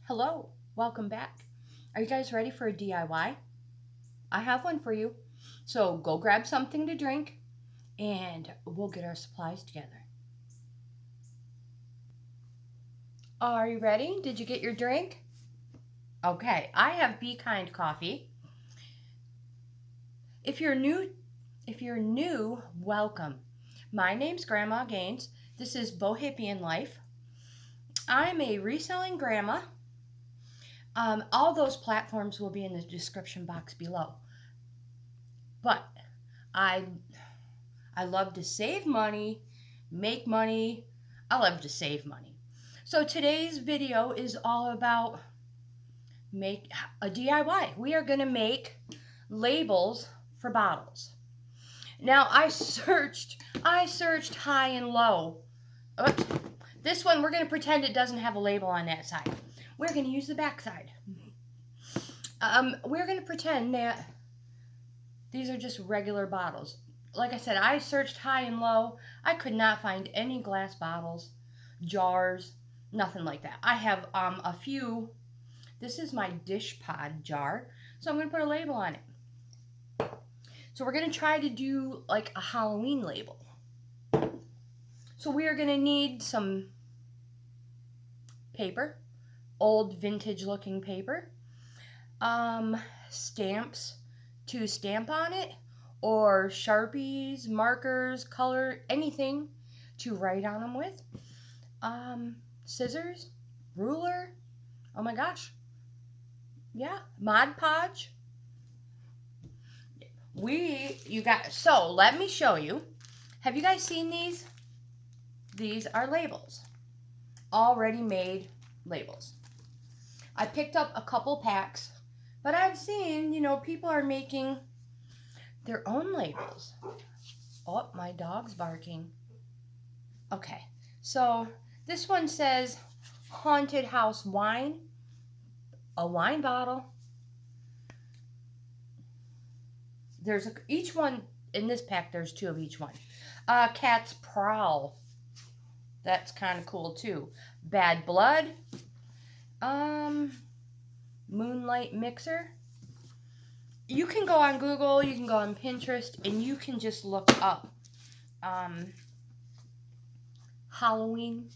Hello, welcome back. Are you guys ready for a DIY? I have one for you. So go grab something to drink and we'll get our supplies together. Are you ready? Did you get your drink? Okay, I have Be Kind coffee. If you're new, welcome. My name's Grandma GAINZ. This is Bohippianlife. I'm a reselling grandma. All those platforms will be in the description box below. But I love to save money, make money. I love to save money. So today's video is all about make a DIY. We are going to make labels for bottles. Now I searched high and low. Oops. This one we're going to pretend it doesn't have a label on that side. We're going to use the back side. We're going to pretend that these are just regular bottles. Like I said, I searched high and low. I could not find any glass bottles, jars, nothing like that. I have a few. This is my dish pod jar, so I'm going to put a label on it. So we're going to try to do like a Halloween label. So we are going to need some paper, old vintage looking paper, stamps to stamp on it, or Sharpies, markers, color, anything to write on them with, scissors, ruler, oh my gosh, yeah, Mod Podge. So let me show you. Have you guys seen these? These are labels, already made labels. I picked up a couple packs, but I've seen, people are making their own labels. Oh, my dog's barking. Okay, so this one says Haunted House Wine, a wine bottle. Each one in this pack, there's two of each one. Cat's Prowl. That's kind of cool too. Bad Blood. Moonlight Mixer. You can go on Google, you can go on Pinterest, and you can just look up Halloween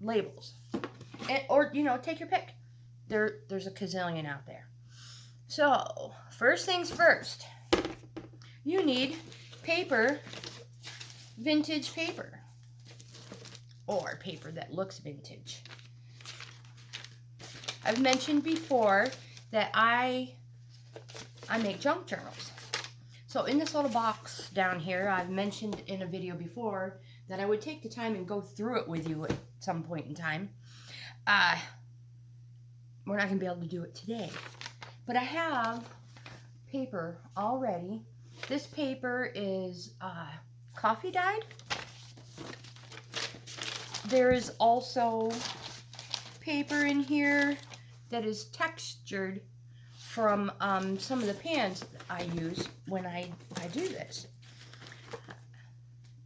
labels. Or take your pick. There's a gazillion out there. So, first things first. You need paper, vintage paper. Or paper that looks vintage. I've mentioned before that I make junk journals. So in this little box down here, I've mentioned in a video before that I would take the time and go through it with you at some point in time. We're not going to be able to do it today. But I have paper already. This paper is coffee dyed. There is also paper in here that is textured from some of the pans that I use when I do this.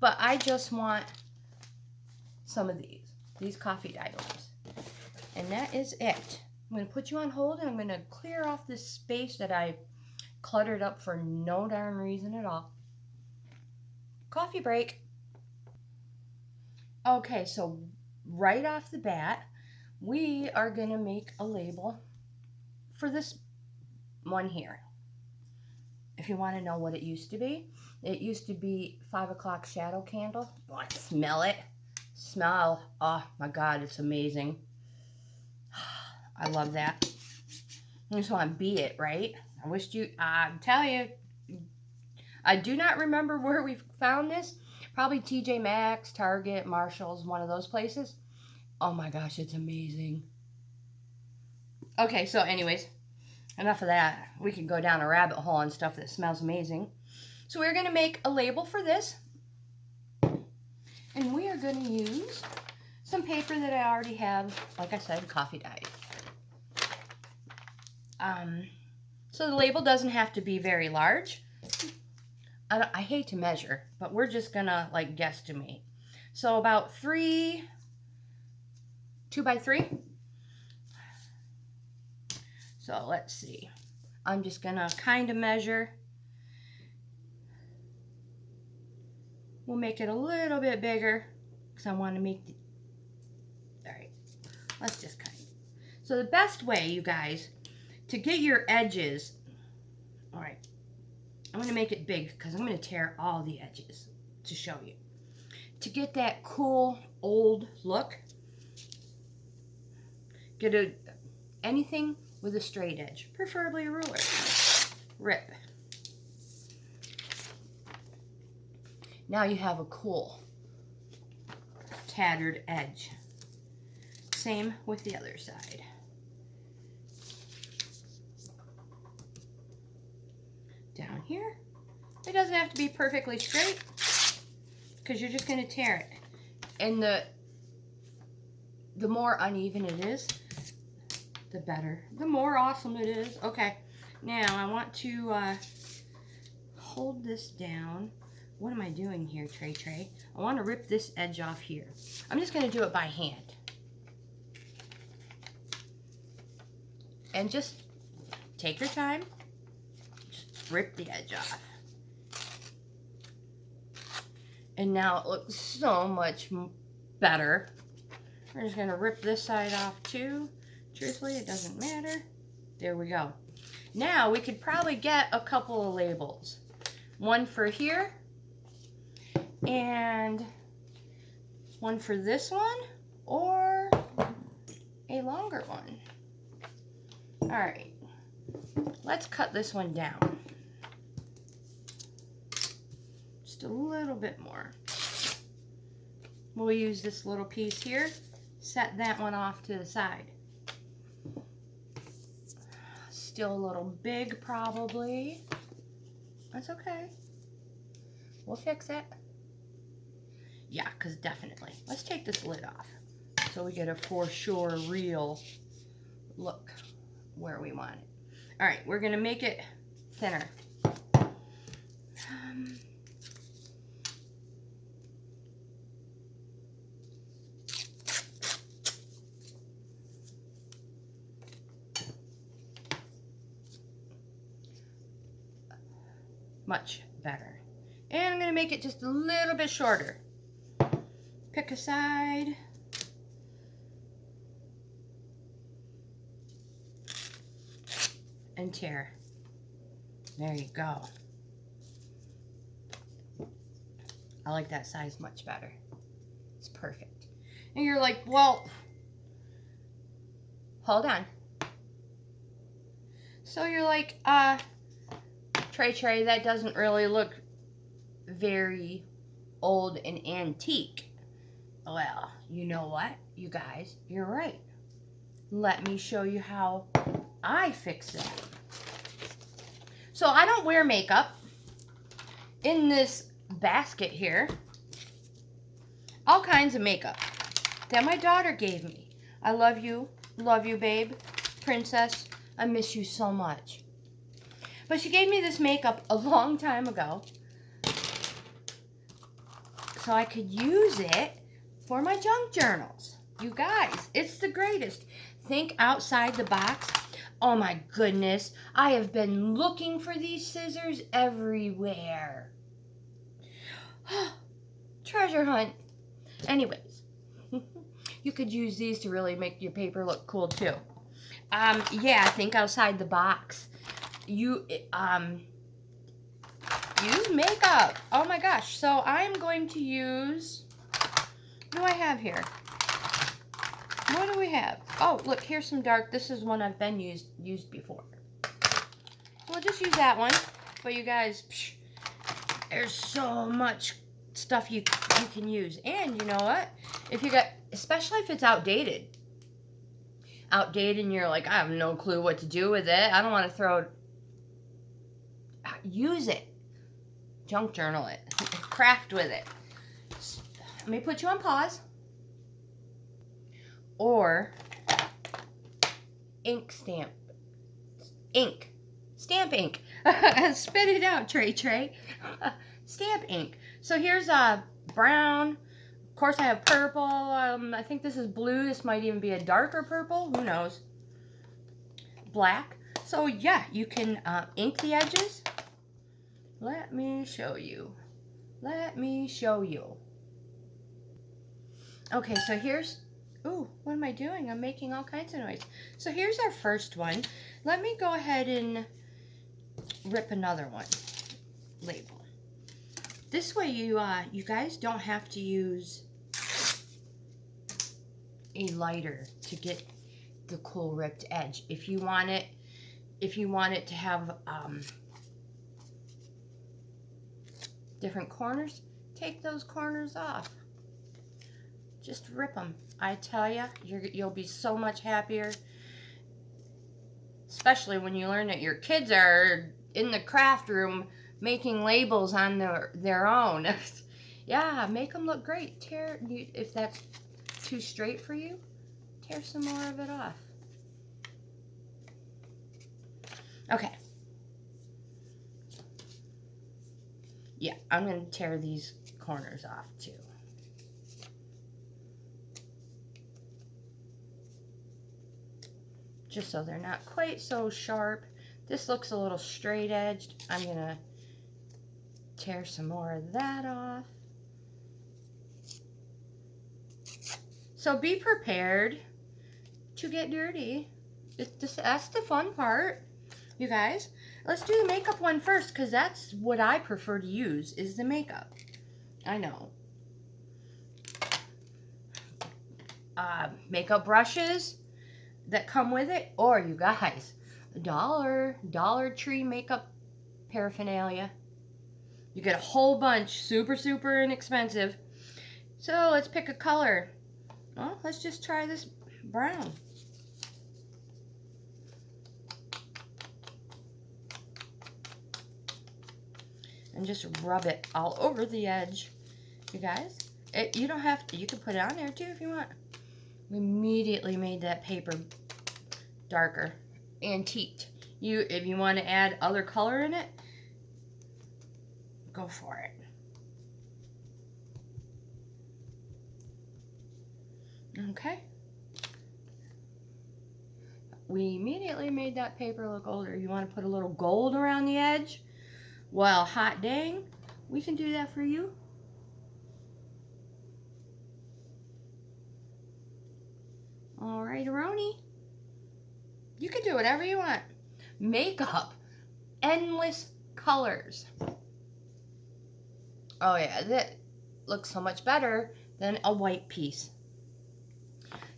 But I just want some of these coffee dyed ones. And that is it. I'm going to put you on hold and I'm going to clear off this space that I cluttered up for no darn reason at all. Coffee break. Okay, so right off the bat, we are going to make a label for this one here. If you want to know what it used to be 5 o'clock shadow candle. Oh, smell it. Oh my God, it's amazing. I love that. I just want to be it, right? I'm telling you, I do not remember where we found this. Probably TJ Maxx, Target, Marshall's, one of those places. Oh my gosh, it's amazing. Okay, so anyways, enough of that. We could go down a rabbit hole on stuff that smells amazing. So we're going to make a label for this. And we are going to use some paper that I already have, like I said, coffee dyed. So the label doesns have to be very large. I hate to measure, but we're just gonna like guesstimate. So about 2 by 3. So let's see. I'm just gonna kind of measure. We'll make it a little bit bigger because I want to make the, all right, let's just kind of. So the best way, you guys, to get your edges, all right, I'm gonna make it big because I'm gonna tear all the edges to show you. To get that cool old look, get anything with a straight edge, preferably a ruler. Rip. Now you have a cool tattered edge. Same with the other side. Down here, it doesn't have to be perfectly straight because you're just going to tear it. And the more uneven it is, the better. The more awesome it is. Okay, now I want to hold this down. What am I doing here, Trey? I want to rip this edge off here. I'm just going to do it by hand. And just take your time. Just rip the edge off. And now it looks so much better. We're just going to rip this side off too. Truthfully, it doesn't matter. There we go. Now we could probably get a couple of labels. One for here. And one for this one, or a longer one. All right, let's cut this one down. Just a little bit more. We'll use this little piece here, set that one off to the side. Still a little big probably. That's okay. We'll fix it. Yeah, because definitely. Let's take this lid off so we get a for sure real look where we want it. All right, we're going to make it thinner. Much better. And I'm going to make it just a little bit shorter. Pick a side. And tear. There you go. I like that size much better. It's perfect. And you're like, well, hold on. So you're like, Trey, that doesn't really look very old and antique. Well, you know what, you guys, you're right. Let me show you how I fix it. So I don't wear makeup. In this basket here, all kinds of makeup that my daughter gave me. I love you, babe, princess. I miss you so much. But she gave me this makeup a long time ago so I could use it for my junk journals. You guys, it's the greatest. Think outside the box. Oh my goodness, I have been looking for these scissors everywhere. Treasure hunt. Anyways, you could use these to really make your paper look cool too. Yeah, think outside the box. Use makeup. Oh my gosh. So I'm going to use, what do I have here? What do we have? Oh, look, here's some dark. This is one I've been used before. We'll just use that one. But you guys, there's so much stuff you can use. And you know what? If you got, especially if it's outdated and you're like, I have no clue what to do with it. I don't want to throw it. Use it. Junk journal it. Craft with it. Let me put you on pause. Or ink stamp. Ink. Stamp ink. Spit it out, Trey. Stamp ink. So here's a brown. Of course I have purple. I think this is blue. This might even be a darker purple. Who knows? black. So yeah, you can ink the edges. Let me show you. Let me show you. Okay, so here's, ooh, what am I doing? I'm making all kinds of noise. So here's our first one. Let me go ahead and rip another one label. This way you guys don't have to use a lighter to get the cool ripped edge. If you want it to have different corners, take those corners off. Just rip them. I tell you, you'll be so much happier, especially when you learn that your kids are in the craft room making labels on their own. Yeah, make them look great. If that's too straight for you, tear some more of it off. Okay. Yeah, I'm going to tear these corners off too. Just so they're not quite so sharp. This looks a little straight edged. I'm going to tear some more of that off. So be prepared to get dirty. That's the fun part, you guys. Let's do the makeup one first, because that's what I prefer to use, is the makeup. I know. Makeup brushes that come with it, or you guys, Dollar Tree makeup paraphernalia. You get a whole bunch, super inexpensive. So let's pick a color. Well, let's just try this brown. And just rub it all over the edge, you guys. You don't have to, you can put it on there too if you want. We immediately made that paper darker, antiqued. If you want to add other color in it, go for it. Okay. We immediately made that paper look older. You want to put a little gold around the edge? Well, hot dang, we can do that for you. All right, Aroni. You can do whatever you want. Makeup, endless colors. Oh yeah, that looks so much better than a white piece.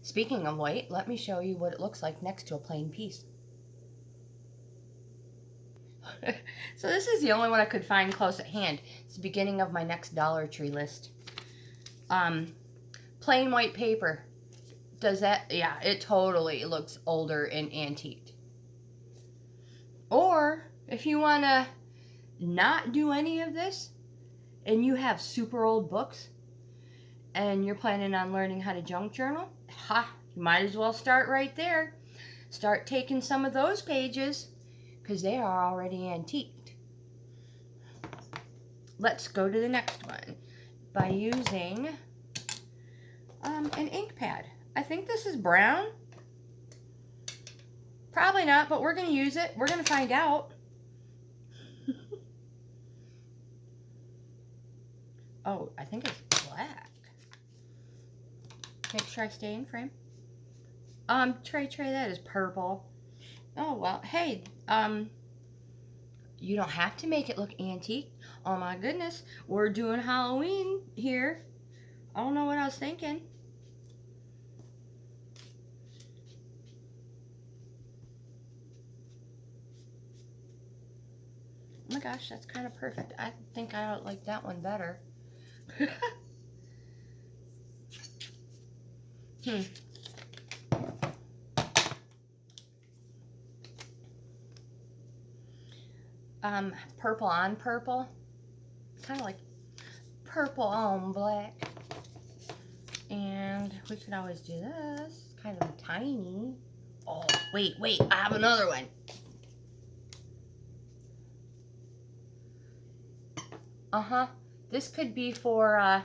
Speaking of white, let me show you what it looks like next to a plain piece. So this is the only one I could find close at hand. It's the beginning of my next Dollar Tree list. Plain white paper. Does that? Yeah, it totally looks older and antiqued. Or if you want to not do any of this and you have super old books and you're planning on learning how to junk journal, you might as well start right there. Start taking some of those pages because they are already antiqued. Let's go to the next one by using an ink pad. I think this is brown. Probably not, but we're going to use it. We're going to find out. Oh, I think it's black. Make sure I stay in frame. Trey, that is purple. Oh, well, hey, you don't have to make it look antique. Oh my goodness, we're doing Halloween here. I don't know what I was thinking. Oh my gosh, that's kind of perfect. I think I like that one better. Purple on purple. Kind of like purple on black. And we could always do this. Kind of tiny. Oh, wait, I have another one. This could be for,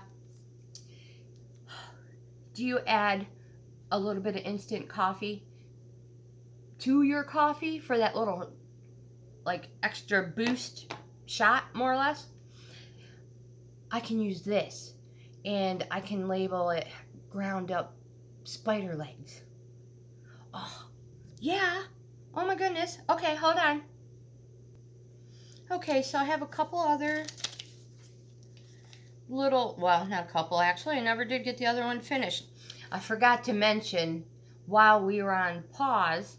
do you add a little bit of instant coffee to your coffee for that little like extra boost shot, more or less, I can use this, and I can label it ground up spider legs. Oh, yeah. Oh my goodness. Okay, hold on. Okay, so I have a couple other little, well, not a couple actually. I never did get the other one finished. I forgot to mention while we were on pause,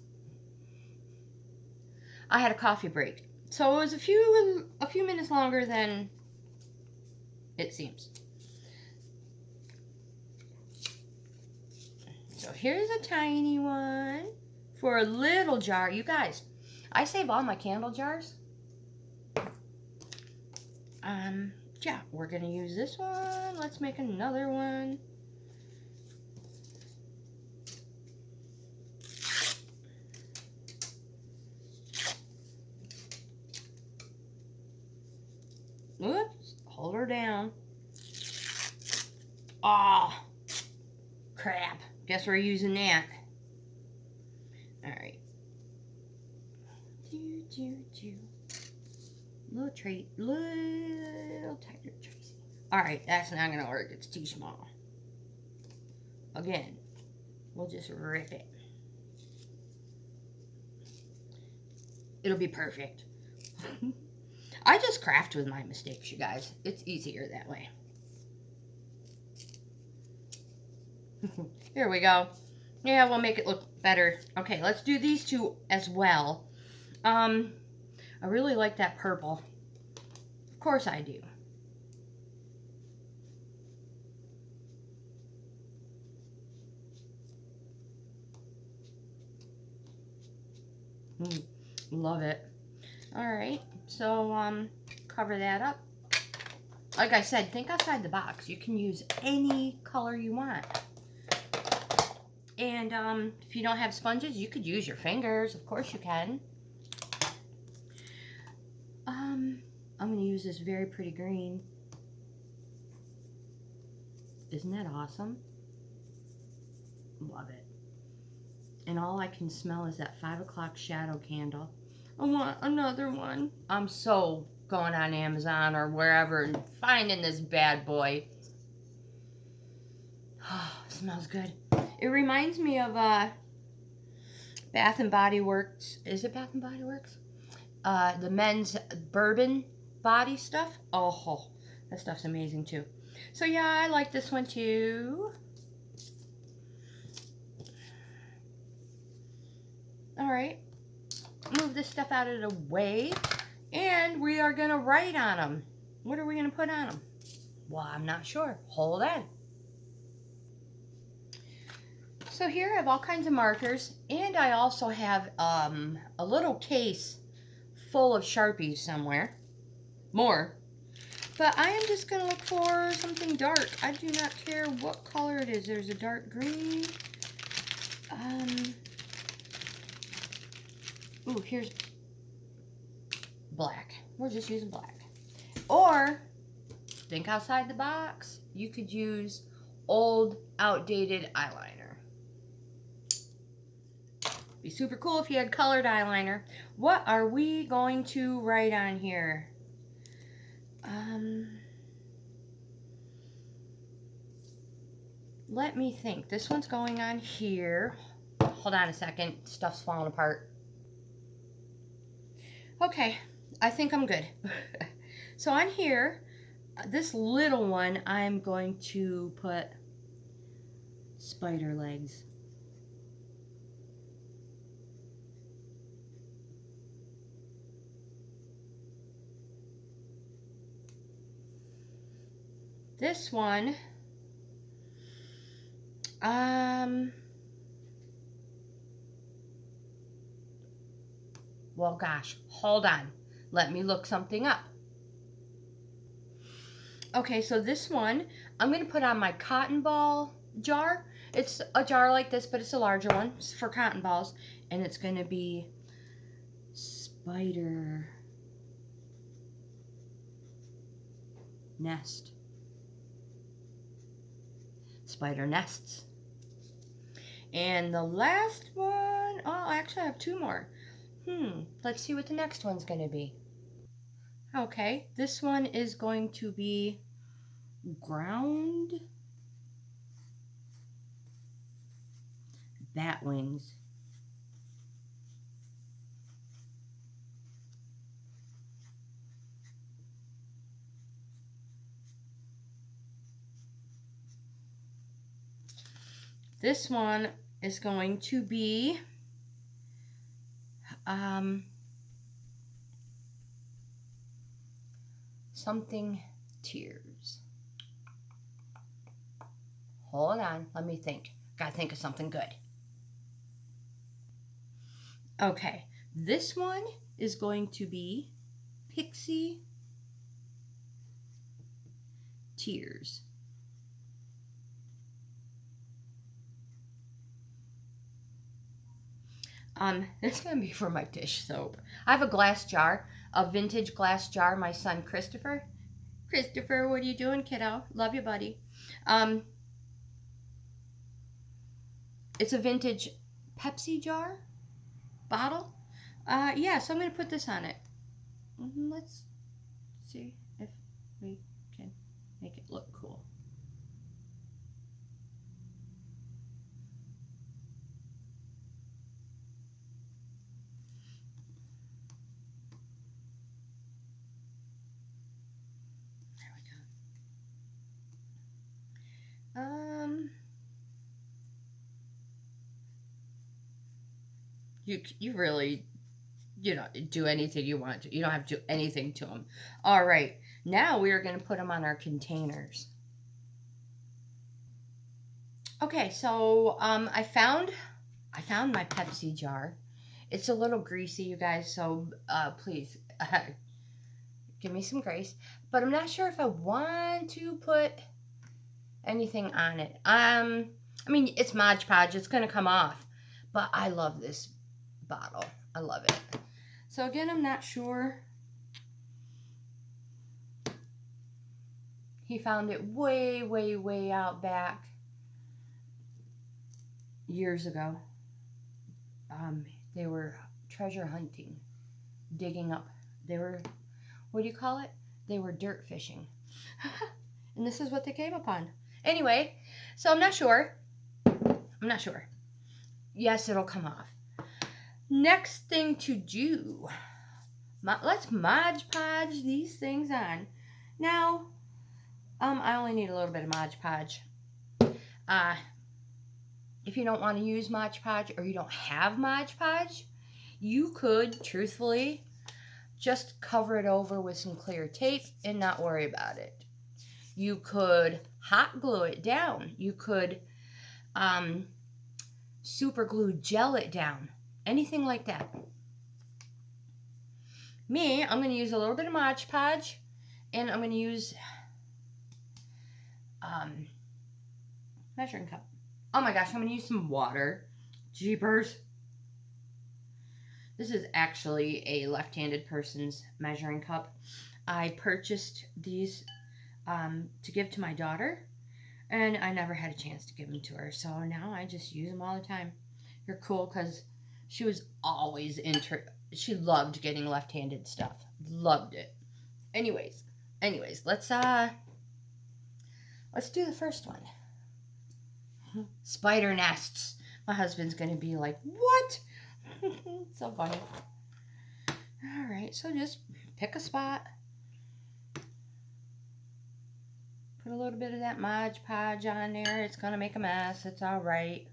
I had a coffee break. So it was a few minutes longer than it seems. So here's a tiny one for a little jar. You guys, I save all my candle jars. Yeah, we're gonna use this one. Let's make another one. Whoops, hold her down. Ah, oh, crap. Guess we're using that. All right. Little trait, little tighter, Tracy. All right, that's not gonna work. It's too small. Again, we'll just rip it. It'll be perfect. I just craft with my mistakes, you guys. It's easier that way. Here we go. Yeah, we'll make it look better. Okay, let's do these two as well. I really like that purple. Of course I do. Love it. All right, so cover that up. Like I said, think outside the box. You can use any color you want. And if you don't have sponges, you could use your fingers. Of course you can. I'm going to use this very pretty green. Isn't that awesome? Love it. And all I can smell is that 5 o'clock shadow candle. I want another one. I'm so going on Amazon or wherever and finding this bad boy. Oh, smells good. It reminds me of Bath and Body Works. Is it Bath and Body Works? The men's bourbon body stuff. Oh, that stuff's amazing too. So yeah, I like this one too. All right, move this stuff out of the way, and we are gonna write on them. What are we gonna put on them? Well, I'm not sure. Hold on. So here I have all kinds of markers, and I also have a little case full of Sharpies somewhere. More. But I am just going to look for something dark. I do not care what color it is. There's a dark green. Ooh, here's black. We're just using black. Or, think outside the box. You could use old, outdated eyeliner. Be super cool if you had colored eyeliner. What are we going to write on here? Let me think. This one's going on here. Hold on a second. Stuff's falling apart. Okay, I think I'm good. So on here, this little one, I'm going to put spider legs. This one, well, gosh, hold on. Let me look something up. Okay, so this one, I'm going to put on my cotton ball jar. It's a jar like this, but it's a larger one. It's for cotton balls. And it's going to be spider nest. Spider nests. And the last one, oh, actually I have two more. Let's see what the next one's going to be. Okay, this one is going to be ground bat wings. This one is going to be something tears. Hold on, let me think. Gotta think of something good. Okay, this one is going to be pixie tears. It's gonna be for my dish soap. I have a glass jar, a vintage glass jar. My son Christopher, what are you doing, kiddo? Love you, buddy. It's a vintage Pepsi jar bottle. Yeah, so I'm gonna put this on it. Let's see if we can make it look cool. You really, do anything you want to. You don't have to do anything to them. All right, now we are going to put them on our containers. Okay, so I found my Pepsi jar. It's a little greasy, you guys, so please give me some grace. But I'm not sure if I want to put anything on it. I mean, it's Mod Podge. It's going to come off. But I love this bottle. I love it. So again, I'm not sure. He found it way, way, way out back years ago. They were treasure hunting, digging up. They were, what do you call it? They were dirt fishing. And this is what they came upon. Anyway, so I'm not sure. Yes, it'll come off. Next thing to do, let's Mod Podge these things on. Now, I only need a little bit of Mod Podge. If you don't want to use Mod Podge or you don't have Mod Podge, you could, truthfully, just cover it over with some clear tape and not worry about it. You could hot glue it down. You could super glue gel it down. Anything like that. Me, I'm going to use a little bit of Mod Podge, and I'm going to use measuring cup. Oh my gosh, I'm going to use some water. Jeepers. This is actually a left-handed person's measuring cup. I purchased these to give to my daughter, and I never had a chance to give them to her. So now I just use them all the time. They're cool because she was always she loved getting left-handed stuff. Loved it. Anyways, let's do the first one. Spider nests. My husband's gonna be like, what? So funny. All right, so just pick a spot. Put a little bit of that Mod Podge on there. It's gonna make a mess. It's all right.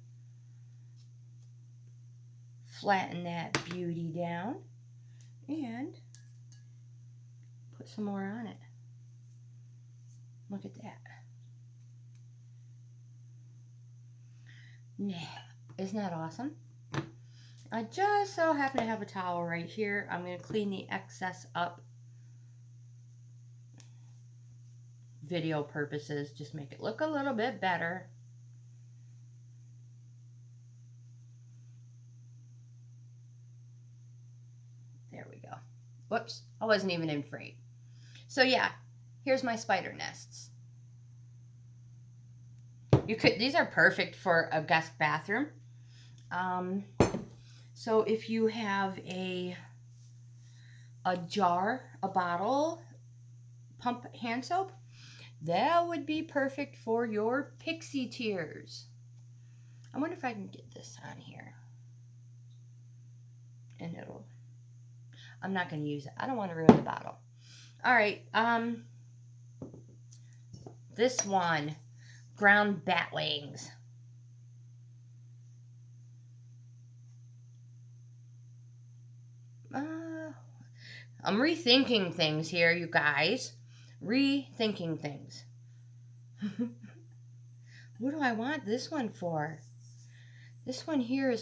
Flatten that beauty down and put some more on it. Look at that. Yeah, isn't that awesome? I just so happen to have a towel right here. I'm going to clean the excess up. Video purposes, just make it look a little bit better. There we go. Whoops, I wasn't even in frame. So yeah, here's my spider nests. These are perfect for a guest bathroom. So if you have a jar, a bottle, pump hand soap, that would be perfect for your pixie tears. I wonder if I can get this on here. And I'm not going to use it. I don't want to ruin the bottle. All right. This one, ground bat wings. I'm rethinking things here, you guys. Rethinking things. What do I want this one for? This one here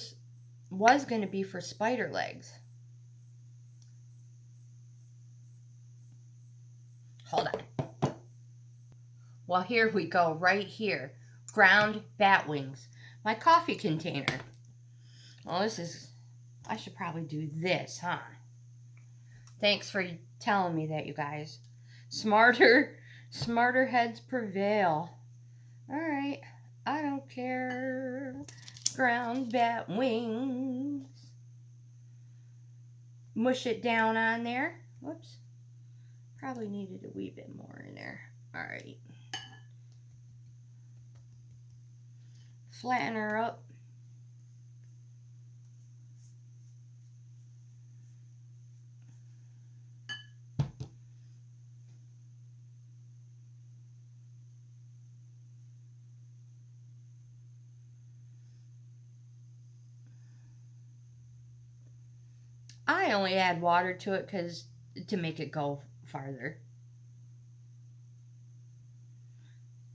was going to be for spider legs. Hold on. Well, here we go, right here. Ground bat wings. My coffee container. Well, I should probably do this, huh? Thanks for telling me that, you guys. Smarter heads prevail. All right, I don't care. Ground bat wings. Mush it down on there. Whoops. Probably needed a wee bit more in there. All right. Flatten her up. I only add water to it to make it go farther.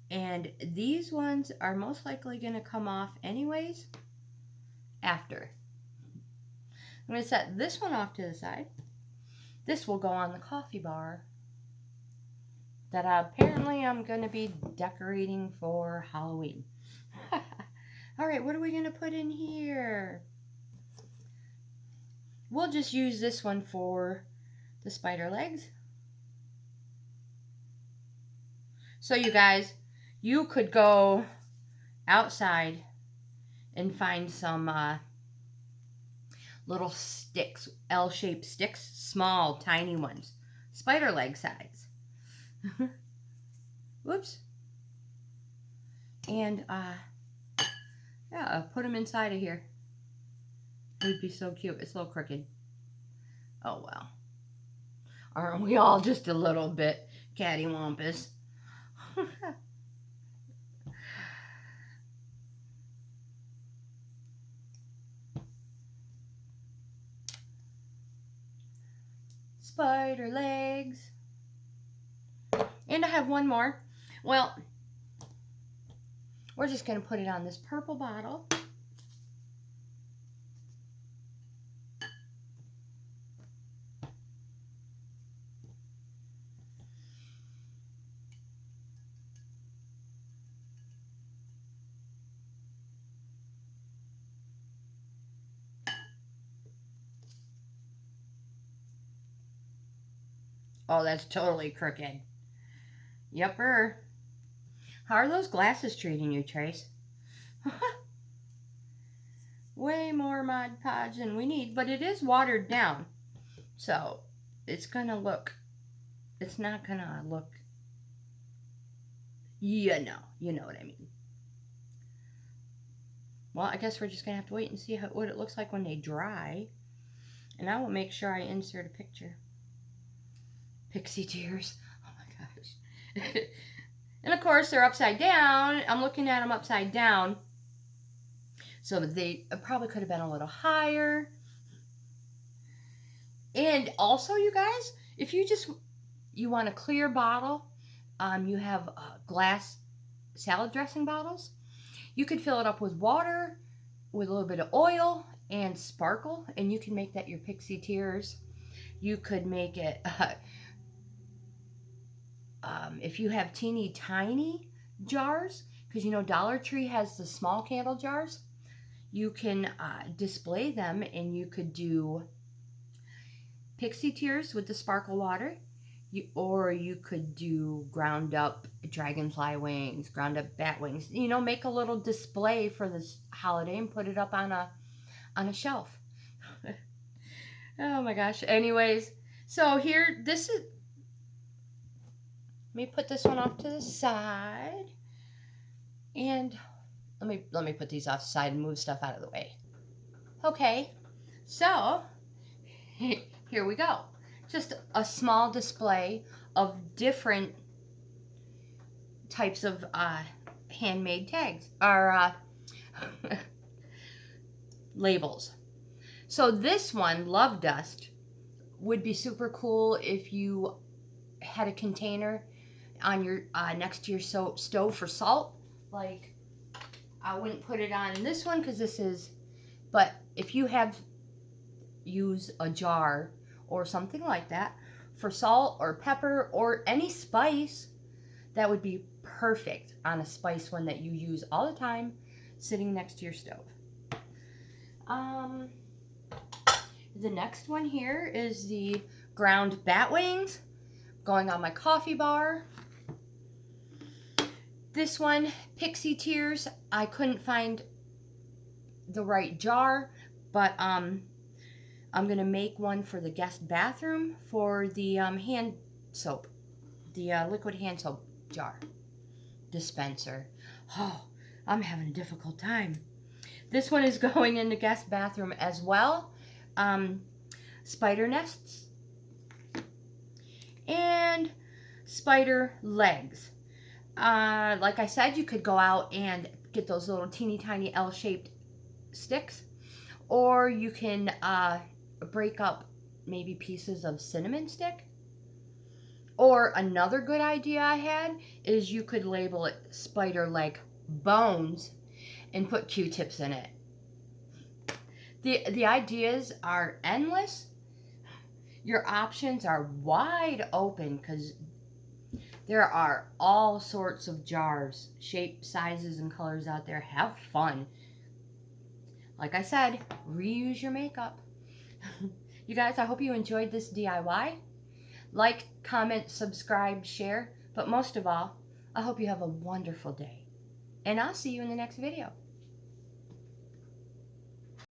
And these ones are most likely going to come off anyways after. I'm going to set this one off to the side. This will go on the coffee bar that apparently I'm going to be decorating for Halloween. All right, what are we going to put in here? We'll just use this one for the spider legs. So you guys, you could go outside and find some little sticks, L-shaped sticks, small, tiny ones, spider leg size. Whoops. And yeah, put them inside of here. It would be so cute. It's a little crooked. Oh well. Aren't we all just a little bit cattywampus? Spider legs. And I have one more. Well, we're just going to put it on this purple bottle. Oh, that's totally crooked. Yupper. How are those glasses treating you, Trace? Way more Mod Podge than we need, but it is watered down. So, it's not gonna look, you know what I mean. Well, I guess we're just gonna have to wait and see what it looks like when they dry. And I will make sure I insert a picture. Pixie tears. Oh my gosh. And of course, they're upside down. I'm looking at them upside down. So they probably could have been a little higher. And also, you guys, if you want a clear bottle, you have glass salad dressing bottles, you could fill it up with water, with a little bit of oil and sparkle, and you can make that your pixie tears. You could make it, if you have teeny tiny jars, because you know Dollar Tree has the small candle jars, you can display them, and you could do pixie tears with the sparkle water, or you could do ground up dragonfly wings, ground up bat wings. You know, make a little display for this holiday and put it up on on a shelf. Oh my gosh. Anyways, so here, this is, let me put this one off to the side. And let me put these off the side and move stuff out of the way. Okay, so here we go. Just a small display of different types of handmade tags or labels. So this one, Love Dust, would be super cool if you had a container on your next to your stove for salt. Like, I wouldn't put it on this one because this is, but if you use a jar or something like that for salt or pepper or any spice, that would be perfect on a spice one that you use all the time sitting next to your stove. The next one here is the ground bat wings going on my coffee bar. This one, Pixie Tears, I couldn't find the right jar, but I'm going to make one for the guest bathroom for the hand soap, the liquid hand soap jar dispenser. Oh, I'm having a difficult time. This one is going in the guest bathroom as well. Spider nests and spider legs. Like I said, you could go out and get those little teeny tiny L-shaped sticks, or you can break up maybe pieces of cinnamon stick. Or another good idea I had is you could label it spider leg bones and put Q-tips in it. The ideas are endless. Your options are wide open because there are all sorts of jars, shapes, sizes, and colors out there. Have fun. Like I said, reuse your makeup. You guys, I hope you enjoyed this DIY. Like, comment, subscribe, share. But most of all, I hope you have a wonderful day. And I'll see you in the next video.